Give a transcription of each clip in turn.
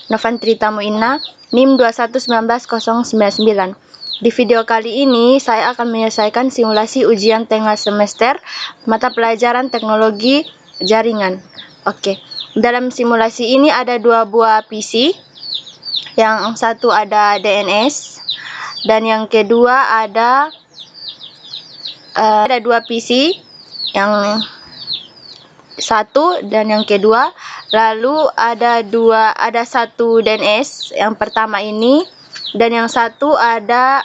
Novantri Tamuina, NIM 2119099. Di video kali ini saya akan menyelesaikan simulasi ujian tengah semester mata pelajaran teknologi jaringan. Oke, dalam simulasi ini ada dua buah PC. Yang satu ada DNS dan yang kedua ada dua PC, yang satu dan yang kedua. Lalu ada satu DNS yang pertama ini, dan yang satu ada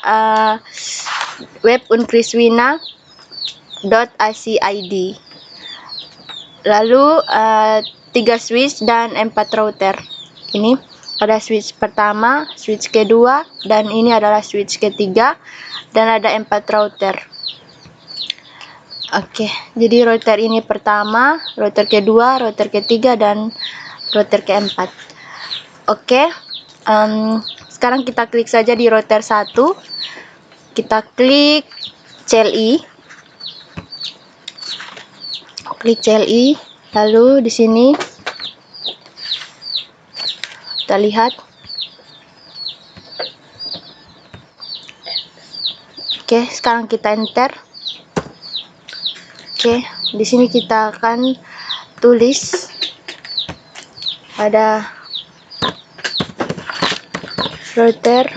web unkriswina.icid. Lalu 3 switch dan 4 router. Ini ada switch pertama, switch kedua, dan ini adalah switch ketiga, dan ada 4 router. Oke, jadi router ini pertama, router kedua, router ketiga, dan router keempat. Oke, sekarang kita klik saja di router 1. Kita klik CLI. Klik CLI, lalu di sini kita lihat. Oke, sekarang kita enter. Oke, di sini kita akan tulis pada router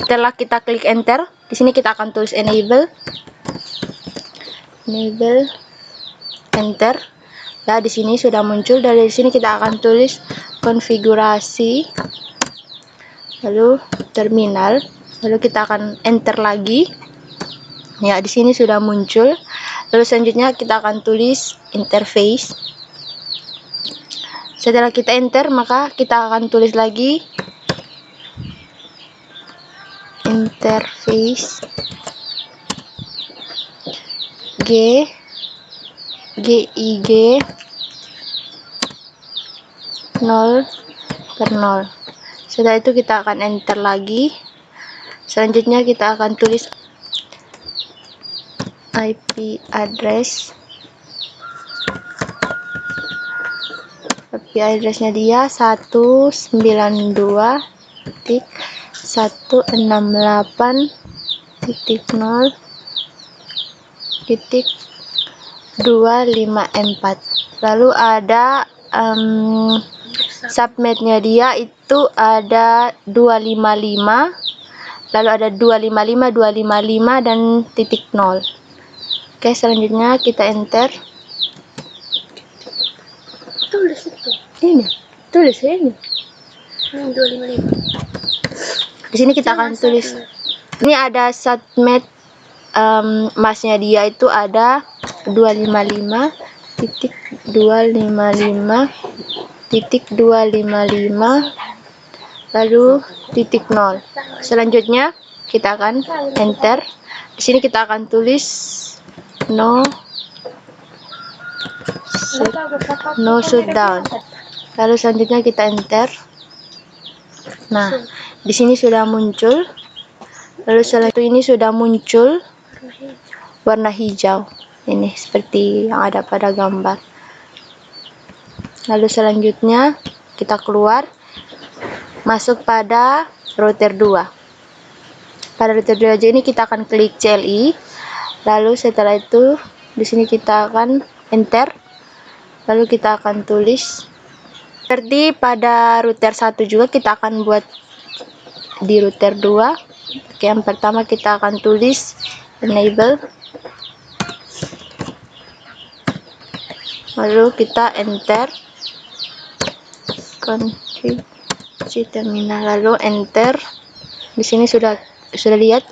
Setelah kita klik enter, di sini kita akan tulis enable, enter. Nah, di sini sudah muncul. Dari sini kita akan tulis konfigurasi, lalu terminal, lalu kita akan enter lagi. Ya, di sini sudah muncul. Lalu selanjutnya kita akan tulis interface. Setelah kita enter, maka kita akan tulis lagi interface gig 0/0. Setelah itu kita akan enter lagi. Selanjutnya kita akan tulis IP addressnya dia 192.168.0.254. Lalu ada subnetnya dia itu ada 255, lalu ada 255 dan titik 0. Oke, selanjutnya kita enter. Tulis itu. Ini, tulis ini. 255. Di sini kita akan tulis. Ini ada subnet masnya dia itu ada 255.255.255 lalu titik 0. Selanjutnya kita akan enter. Di sini kita akan tulis no shutdown. Lalu selanjutnya kita enter. Nah, di sini sudah muncul. Lalu setelah itu ini sudah muncul warna hijau. Ini seperti yang ada pada gambar. Lalu selanjutnya kita keluar, masuk pada router 2. Pada router 2 aja ini kita akan klik CLI. Lalu setelah itu di sini kita akan enter. Lalu kita akan tulis seperti pada router 1 juga kita akan buat di router 2. Oke, yang pertama kita akan tulis enable, lalu kita enter kunci terminal, lalu enter. Di sini sudah lihat.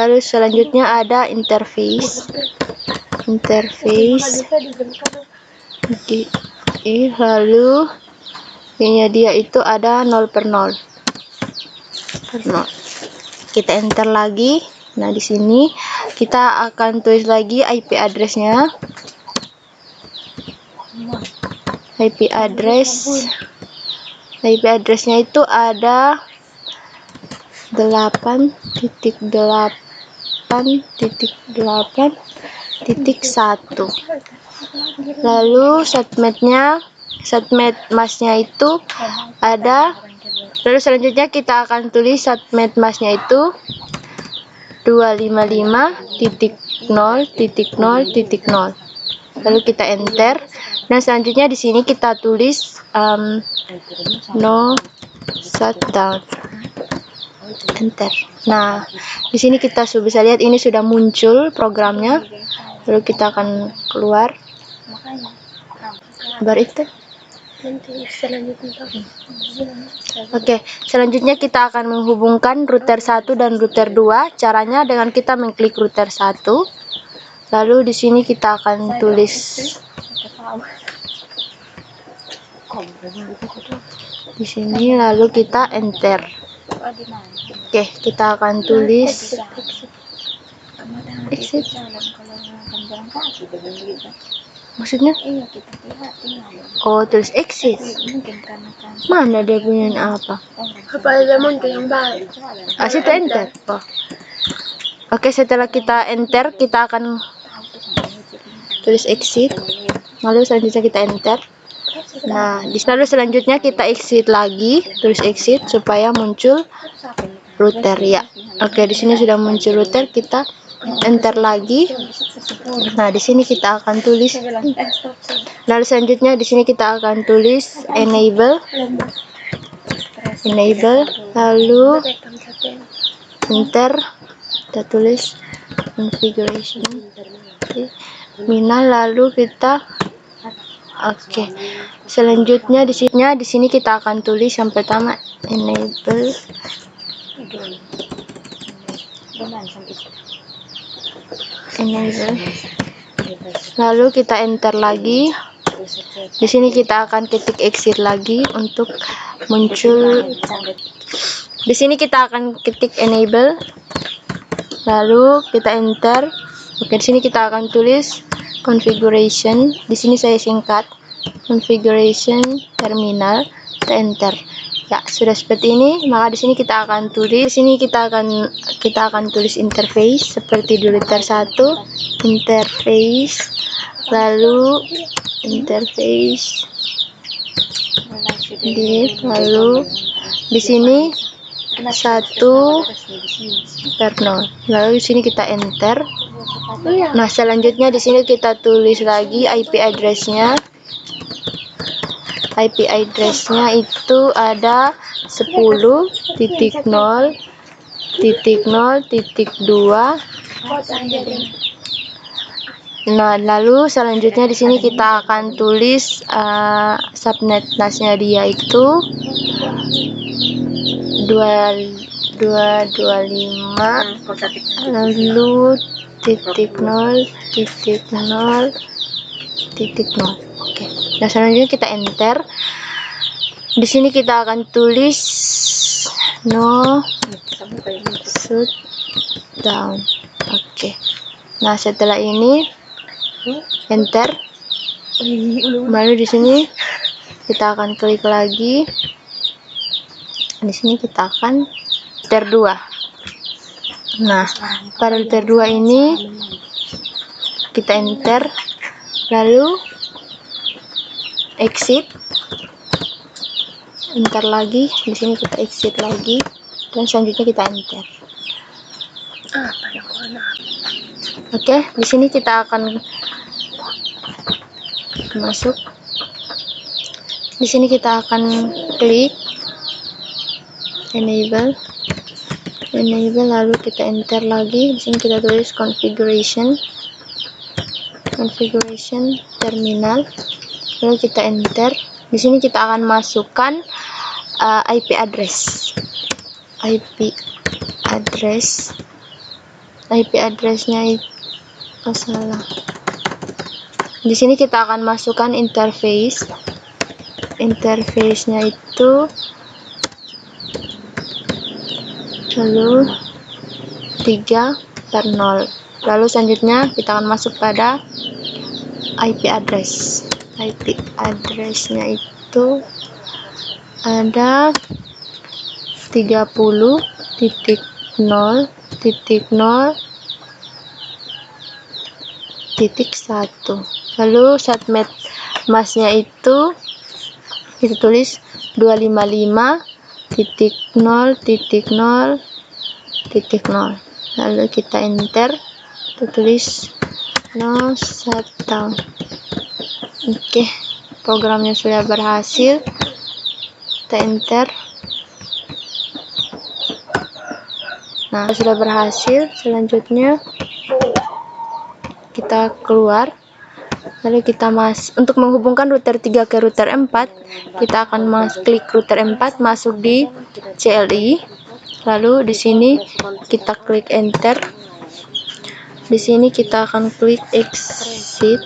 Lalu selanjutnya ada interface. Lalu ini dia itu ada 0/0. Kita enter lagi. Nah, di sini kita akan tulis lagi IP addressnya IP addressnya itu ada 8.8.8.1. Lalu subnet masknya itu ada. Lalu selanjutnya kita akan tulis subnet masknya itu 255.0.0.0. Lalu kita enter. Dan selanjutnya di sini kita tulis no shutdown. Enter. Nah, di sini kita bisa lihat ini sudah muncul programnya. Lalu kita akan keluar. Baru itu. Oke, selanjutnya kita akan menghubungkan router 1 dan router 2. Caranya dengan kita mengklik router 1. Lalu di sini kita akan tulis di sini, lalu kita enter. Oke, kita akan tulis exit. Maksudnya? Oh, tulis exit. Mana dia punya apa? Situ enter. Oh. Oke, setelah kita enter, kita akan tulis exit. Lalu selanjutnya kita enter. Nah, lalu selanjutnya kita exit lagi, tulis exit supaya muncul router ya. Oke, di sini sudah muncul router, kita enter lagi. Nah, di sini kita akan tulis. Lalu selanjutnya di sini kita akan tulis enable, lalu enter. Kita tulis configuration terminal, lalu kita selanjutnya di sini kita akan tulis yang pertama enable. Lalu kita enter lagi. Di sini kita akan ketik exit lagi untuk muncul. Di sini kita akan ketik enable. Lalu kita enter. Oke, di sini kita akan tulis configuration. Di sini saya singkat configuration terminal. Kita enter. Ya, sudah seperti ini. Maka di sini kita akan tulis. Di sini kita akan tulis interface seperti di router 1, interface, lalu interface lalu di sini 1/0. Lalu di sini kita enter. Nah, selanjutnya di sini kita tulis lagi IP address-nya. IP address-nya itu ada 10.0.0.2. Nah, lalu selanjutnya di sini kita akan tulis subnet masknya dia itu 225, lalu .0.0.0. Oke. Nah, selanjutnya kita enter. Di sini kita akan tulis no shutdown. Oke. Nah, setelah ini enter. Baru di sini kita akan klik lagi. Di sini kita akan router 2. Nah, pada router 2 ini kita enter, lalu exit, enter lagi. Di sini kita exit lagi, dan selanjutnya kita enter. Oke, di sini kita akan masuk. Di sini kita akan klik enable, lalu kita enter lagi. Di sini kita tulis configuration terminal, lalu kita enter. Di sini kita akan masukkan IP address-nya itu salah. Di sini kita akan masukkan interface-nya itu lalu 3/0. Lalu selanjutnya kita akan masuk pada IP address. IP address-nya itu ada 30.0.0.1. Lalu subnet masknya itu kita tulis 255.0.0.0. lalu kita enter, kita tulis no shutdown. Oke, programnya sudah berhasil, kita enter. Nah, sudah berhasil. Selanjutnya kita keluar, lalu kita untuk menghubungkan router 3 ke router 4, kita akan klik router 4, masuk di CLI, lalu di sini kita klik enter. Di sini kita akan klik exit.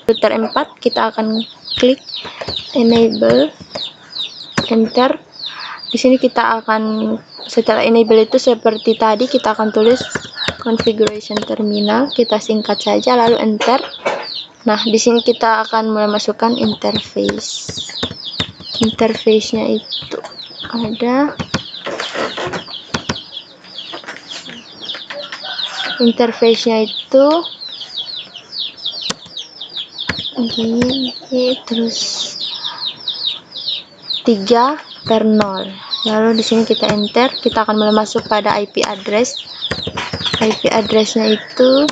Router 4 kita akan klik enable, enter. Di sini kita akan, setelah enable itu seperti tadi, kita akan tulis configuration terminal, kita singkat saja lalu enter. Nah, di sini kita akan memasukkan interface. Interface-nya itu ada, interface-nya itu gini, terus 3/0. Lalu di sini kita enter, kita akan masuk pada IP address. IP address-nya itu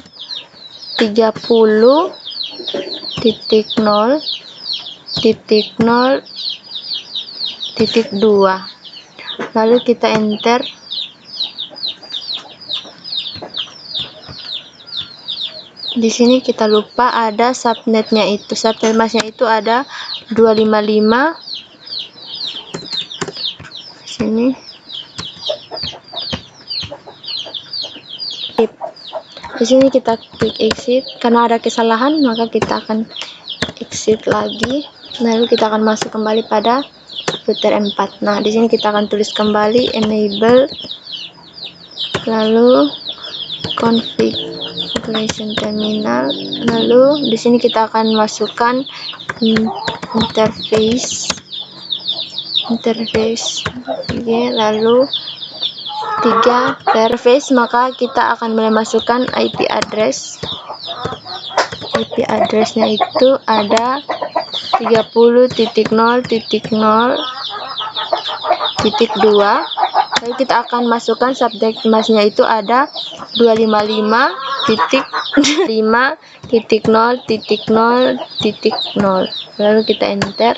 30.0.0.2. Lalu kita enter. Di sini kita lupa ada subnetnya itu. Subnet masknya itu ada 255. Sini. Di sini kita klik exit. Karena ada kesalahan, maka kita akan exit lagi. Lalu kita akan masuk kembali pada router 4. Nah, di sini kita akan tulis kembali enable, lalu configuration terminal, lalu di sini kita akan masukkan interface, oke, lalu 3 interface, maka kita akan memasukkan IP address. IP address-nya itu ada 30.0.0.2. Lalu kita akan masukkan subnet masknya itu ada 255.5.0.0.0. Lalu kita enter.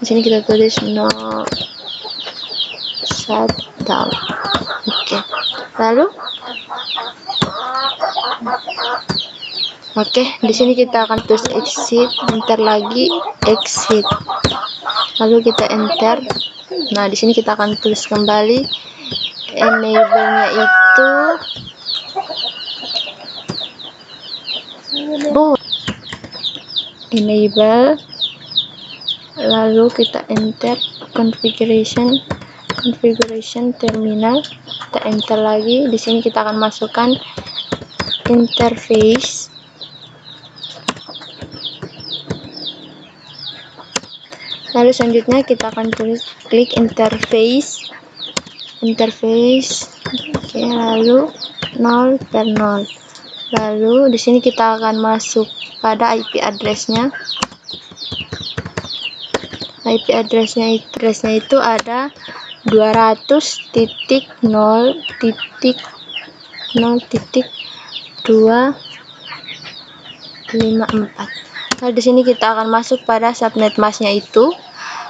Di sini kita tulis no shutdown. Oke. Lalu di sini kita akan tulis exit, enter lagi, exit. Lalu kita enter. Nah, di sini kita akan tulis kembali enable-nya itu enable, lalu kita enter configuration terminal, kita enter lagi. Di sini kita akan masukkan interface. Lalu selanjutnya kita akan klik interface. Oke, lalu 0/0. Lalu di sini kita akan masuk pada IP address-nya. IP address-nya itu ada 200.0.0.254. Nah, di sini kita akan masuk pada subnet masknya itu.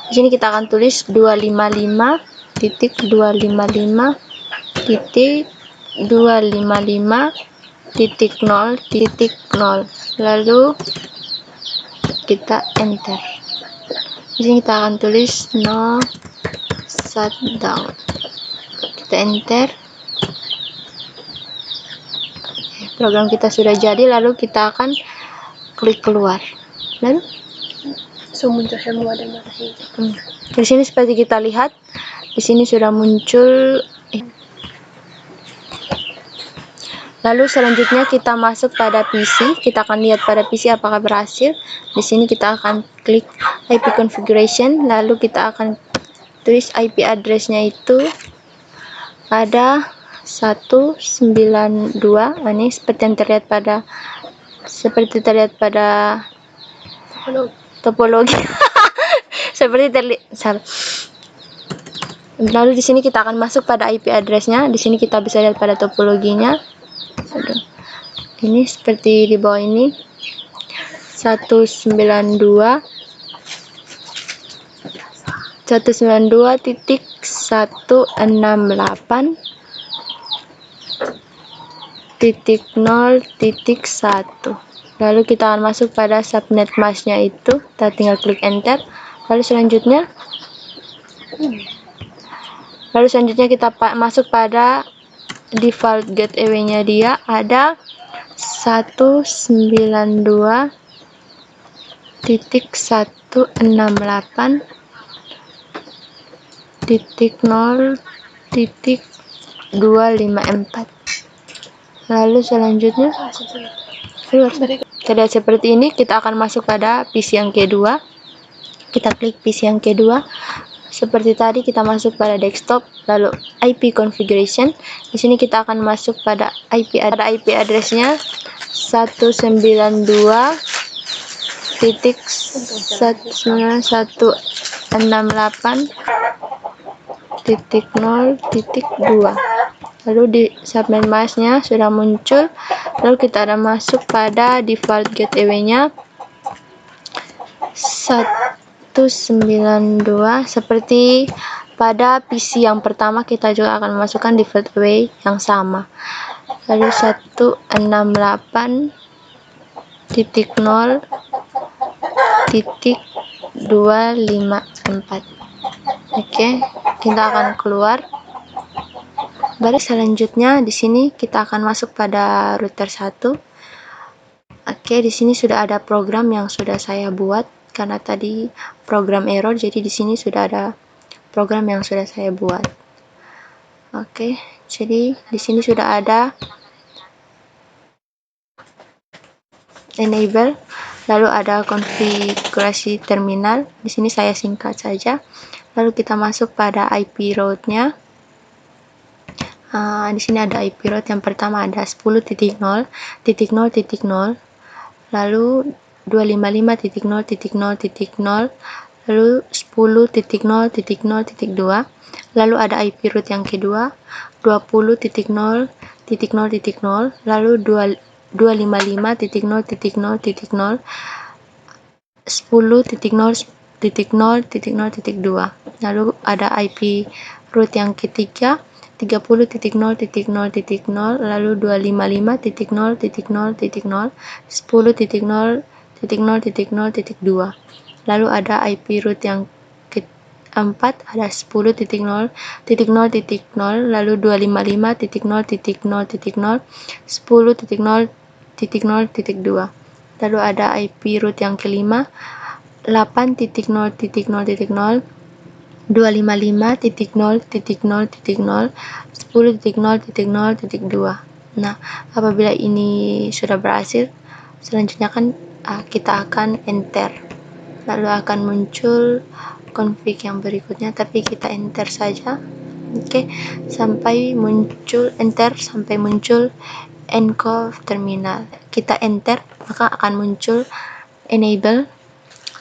Di sini kita akan tulis 255.255.0.0. Lalu kita enter. Di sini kita akan tulis no shutdown. Kita enter. Program kita sudah jadi, lalu kita akan klik keluar. Lalu muncul semua dan mata hijau. Di sini seperti kita lihat, di sini sudah muncul Lalu selanjutnya kita masuk pada PC. Kita akan lihat pada PC apakah berhasil. Di sini kita akan klik IP configuration, lalu kita akan tulis IP address-nya itu ada 192. Ini seperti terlihat pada topologi. Lalu di sini kita akan masuk pada IP address-nya. Di sini kita bisa lihat pada topologinya. Ini seperti di bawah ini, 192.168.0.1. Lalu kita akan masuk pada subnet mask-nya itu. Kita tinggal klik enter. Lalu selanjutnya kita masuk pada default gateway-nya. Dia ada 192.168.0.254. Lalu selanjutnya terlihat seperti ini. Kita akan masuk pada PC yang kedua. Kita klik PC yang kedua. Seperti tadi kita masuk pada desktop, lalu IP configuration. Di sini kita akan masuk pada IP address-nya 192.168.0.2. Lalu di subnet mask-nya sudah muncul. Lalu kita akan masuk pada default gateway-nya 192. Seperti pada PC yang pertama, kita juga akan memasukkan default gateway yang sama. Lalu 168.0.254. Oke, kita akan keluar. Baru selanjutnya di sini kita akan masuk pada router 1. Oke, di sini sudah ada program yang sudah saya buat karena tadi program error, jadi di sini sudah ada program yang sudah saya buat. Oke, jadi di sini sudah ada enable, lalu ada konfigurasi terminal. Di sini saya singkat saja. Lalu kita masuk pada IP route-nya. Di sini ada IP route yang pertama ada 10.0.0.0, lalu 255.0.0.0, lalu 10.0.0.2, lalu ada IP route yang kedua 20.0.0.0, lalu 255.0.0.0, 10.0.0.0.2, lalu ada IP route yang ketiga 30.0.0.0, lalu 255.0.0.0, 10.0.0.0.2, lalu ada IP route yang keempat ada 10.0.0.0, lalu 255.0.0.0, 10.0.0.2, lalu ada IP route yang kelima 8.0.0.0, 255.0.0.0, 10.0.0.2. Nah, apabila ini sudah berhasil, selanjutnya kita akan enter, lalu akan muncul config yang berikutnya, tapi kita enter saja. Oke, sampai muncul encode terminal. Kita enter, maka akan muncul enable,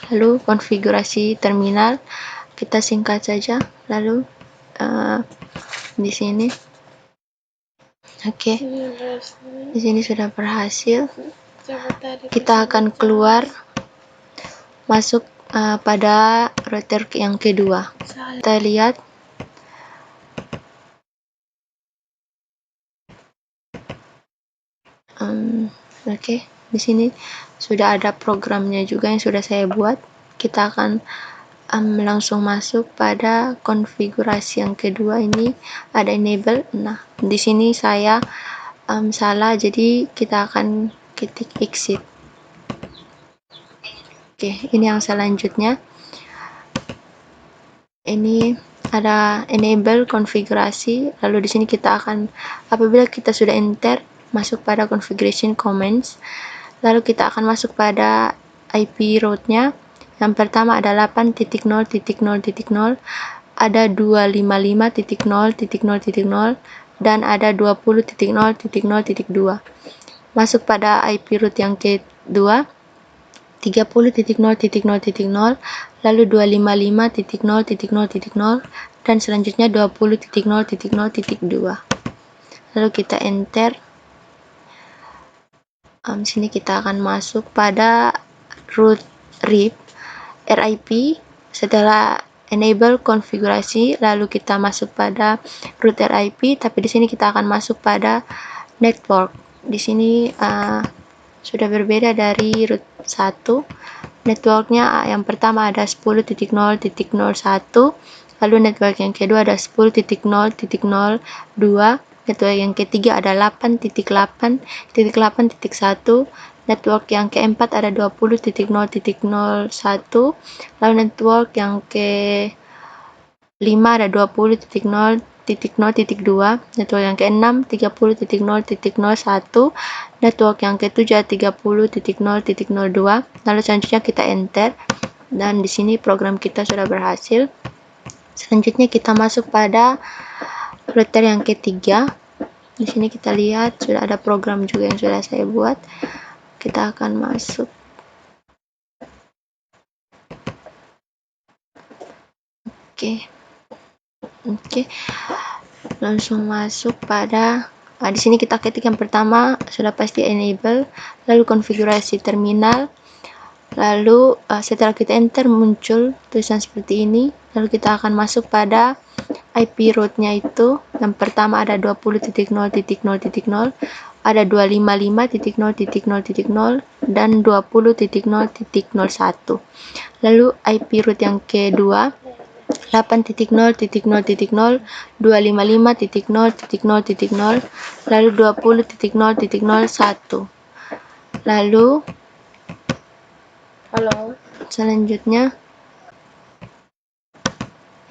lalu konfigurasi terminal. Kita singkat saja, lalu di sini. Oke, di sini sudah berhasil. Kita akan keluar, masuk pada router yang kedua. Kita lihat oke, di sini sudah ada programnya juga yang sudah saya buat. Kita akan langsung masuk pada konfigurasi yang kedua. Ini ada enable. Nah, di sini saya salah, jadi kita akan ketik exit. Oke, ini yang selanjutnya. Ini ada enable konfigurasi, lalu di sini kita akan, apabila kita sudah enter, masuk pada configuration commands, lalu kita akan masuk pada IP route-nya. Yang pertama ada 8.0.0.0, ada 255.0.0.0, dan ada 20.0.0.2. Masuk pada IP route yang kedua, 30.0.0.0, lalu 255.0.0.0, dan selanjutnya 20.0.0.2. Lalu kita enter. Sini kita akan masuk pada root RIP. Setelah enable konfigurasi, lalu kita masuk pada router IP, tapi di sini kita akan masuk pada network. Di sini sudah berbeda dari root 1. Networknya yang pertama ada 10.0.01, lalu network yang kedua ada 10.0.02, network yang ketiga ada 8.8.8.1, network yang keempat ada 20.0.01, lalu network yang ke-5 ada 20.0.0.2, network yang ke-6 30.0.01, network yang ke-7 30.0.02. lalu selanjutnya kita enter, dan di sini program kita sudah berhasil. Selanjutnya kita masuk pada router yang ketiga. Di sini kita lihat sudah ada program juga yang sudah saya buat. Kita akan masuk. Oke. Langsung masuk pada di sini kita ketik yang pertama sudah pasti enable, lalu konfigurasi terminal, lalu setelah kita enter muncul tulisan seperti ini, lalu kita akan masuk pada IP route-nya itu. Yang pertama ada 20.0.0.0, ada 255.0.0.0, dan 20.0.01. Lalu IP route yang kedua 8.0.0.0, 255.0.0.0, lalu 20.0.01. Lalu selanjutnya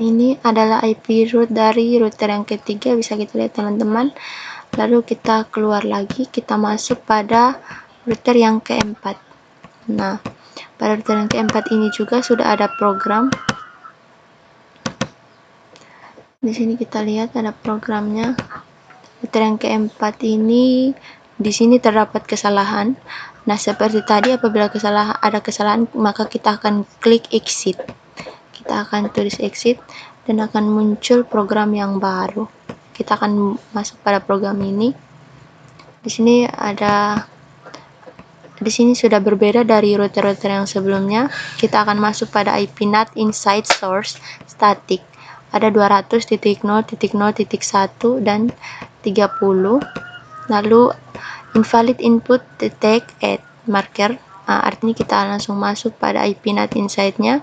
ini adalah IP route dari router yang ketiga, bisa kita lihat teman-teman. Lalu kita keluar lagi, kita masuk pada router yang keempat. Nah, pada router yang keempat ini juga sudah ada program. Di sini kita lihat ada programnya. Router yang keempat ini, di sini terdapat kesalahan. Nah, seperti tadi apabila ada kesalahan, maka kita akan klik exit. Kita akan tulis exit dan akan muncul program yang baru. Kita akan masuk pada program ini. Di sini sudah berbeda dari router-router yang sebelumnya. Kita akan masuk pada IP NAT inside source static. Ada 200.0.0.1 dan 30. Lalu invalid input detect at marker. Artinya kita langsung masuk pada IP NAT inside-nya.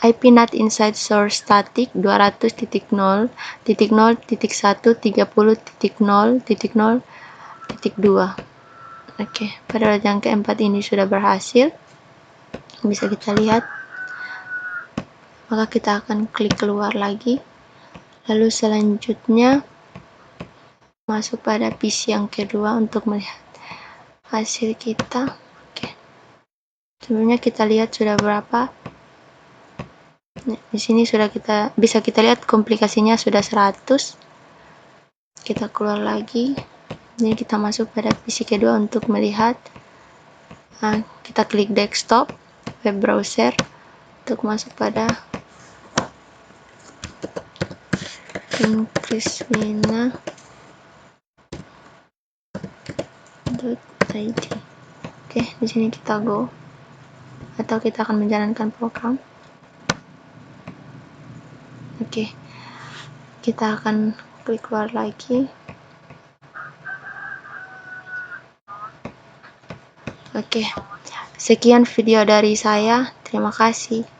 IP NAT inside source static 200.0.0.1 30.0.0.2. Oke, pada yang keempat ini sudah berhasil. Bisa kita lihat. Maka kita akan klik keluar lagi. Lalu selanjutnya masuk pada PC yang kedua untuk melihat hasil kita. Oke. Sebelumnya kita lihat sudah berapa. Di sini sudah bisa kita lihat komplikasinya sudah 100. Kita keluar lagi. Ini kita masuk pada PC kedua untuk melihat. Kita klik desktop, web browser untuk masuk pada krismina.id. Oke, di sini kita go, atau kita akan menjalankan program. Oke, kita akan klik keluar lagi. Oke, sekian video dari saya. Terima kasih.